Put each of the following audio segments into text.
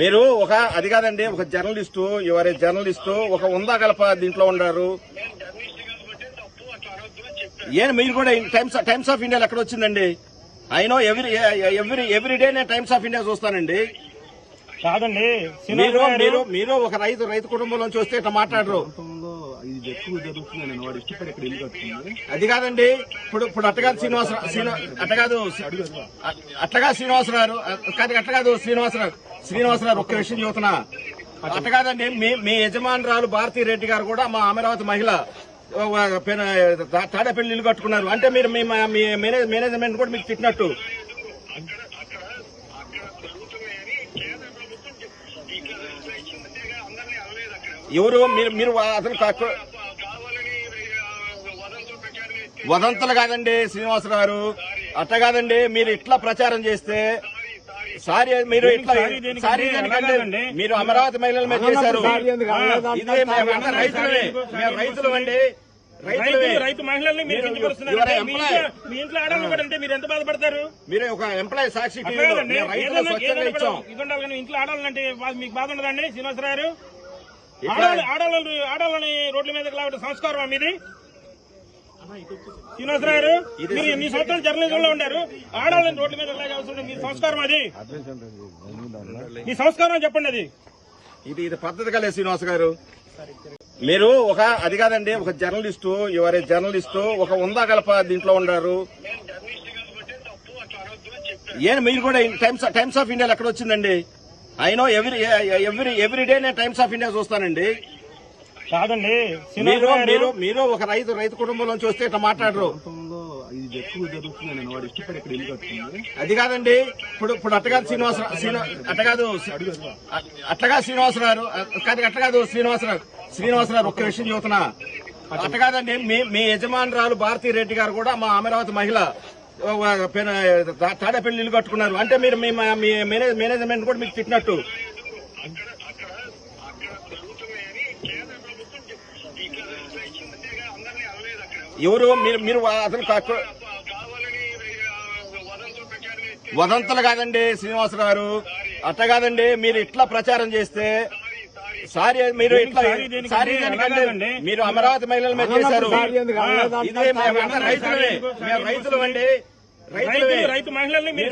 మీరు అది కాదండి, ఒక జర్నలిస్టు, ఎవరే జర్నలిస్టు, ఒక ఉందా గలప దీంట్లో ఉన్నారు. మీరు కూడా టైమ్స్ ఆఫ్ ఇండియాలో ఎక్కడ వచ్చిందండి? అయినో ఎవ్రీ డే నేను టైమ్స్ ఆఫ్ ఇండియా చూస్తానండి. కాదండి, మీరు ఒక రైతు కుటుంబంలోంచి వస్తే ఇట్లా మాట్లాడరు. అది కాదండి, ఇప్పుడు అట్టగాదు శ్రీనివాసరావు ఒక్క విషయం చెబుతున్నా. అట్ట కాదండి, మీ యజమానురాలు భారతీ రెడ్డి గారు కూడా మా అమరావతి మహిళ తాడేపల్లి ఇల్లు కట్టుకున్నారు అంటే మీరు మీ మేనేజ్మెంట్ కూడా మీకు తిట్టినట్టు. ఎవరు మీరు అతను వదంతులు కాదండి శ్రీనివాసరావు గారు, అట్ట కాదండి. మీరు ఇట్లా ప్రచారం చేస్తే మీరు అమరావతి మహిళల మీద చేశారు. ఇదే రైతులు అండి, రైతు మహిళల్ని మీరు మీ ఇంట్లో ఆడాలని కూడా అంటే మీరు ఎంత బాధపడతారు? మీరు ఒక ఎంప్లాయీ సాక్షి ఇంట్లో ఆడాలంటే మీకు బాధ ఉండదండి? శ్రీనివాసరావు గారు, ఆడాలని రోడ్ల మీద లాంటి సంస్కారం మీది. శ్రీనివాసరావు గారు, మీరు ఎన్ని సంవత్సరాలు జర్నలిజంలో ఉండారు, ఆడాలని రోడ్ల మీద వెళ్ళాల్సిన మీ సంస్కారం అది, మీ సంస్కారం చెప్పండి. అది ఇది పద్ధతి కలే శ్రీనివాస గారు. మీరు అది కాదండి, ఒక జర్నలిస్టు, ఎవరే జర్నలిస్టు, ఒక ఉందా గలప దీంట్లో ఉన్నారు. మీరు కూడా టైమ్స్ ఆఫ్ ఇండియాలో ఎక్కడ వచ్చిందండి? అయినో ఎవ్రీ డే నేను టైమ్స్ ఆఫ్ ఇండియా చూస్తానండి. కాదండి, మీరు ఒక రైతు కుటుంబంలోంచి వస్తే ఇట్లా మాట్లాడరు. అది కాదండి, ఇప్పుడు అట్టగాదు శ్రీనివాసరావు ఒక్క విషయం చెబుతున్నా. అట్ట కాదండి, మీ యజమానురాలు భారతీ రెడ్డి గారు కూడా మా అమరావతి మహిళ తాడేపల్లి ఇల్లు కట్టుకున్నారు అంటే మీరు మీ మేనేజ్మెంట్ కూడా మీకు తిట్టినట్టు. ఎవరు మీరు అతను వదంతులు కాదండి శ్రీనివాసరావు గారు, అట్ట కాదండి. మీరు ఇట్లా ప్రచారం చేస్తే మీరు అమరావతి మహిళల మీద చేశారు. ఇదే రైతులు అండి, రైతు మహిళల్ని మీ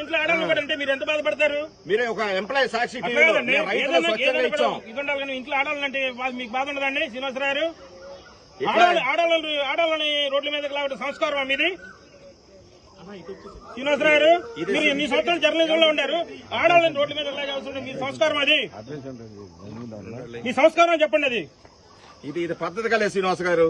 ఇంట్లో ఆడాలని కూడా అంటే మీరు ఎంత బాధపడతారు? మీరు ఒక ఎంప్లాయీ సాక్షి ఇంట్లో ఆడాలంటే మీకు బాధ ఉండదండి? శ్రీనివాసరావు గారు, ఆడాలని రోడ్ల మీద లాంటి సంస్కారం మీది. శ్రీనివాసరావు గారు, మీరు ఎన్ని సంవత్సరాలు జర్నలిజంలో ఉండారు, ఆడాలని రోడ్ల మీద వెళ్ళాల్సిన మీ సంస్కారం అది, మీ సంస్కారం చెప్పండి. అది ఇది పద్ధతి కలే శ్రీనివాస గారు.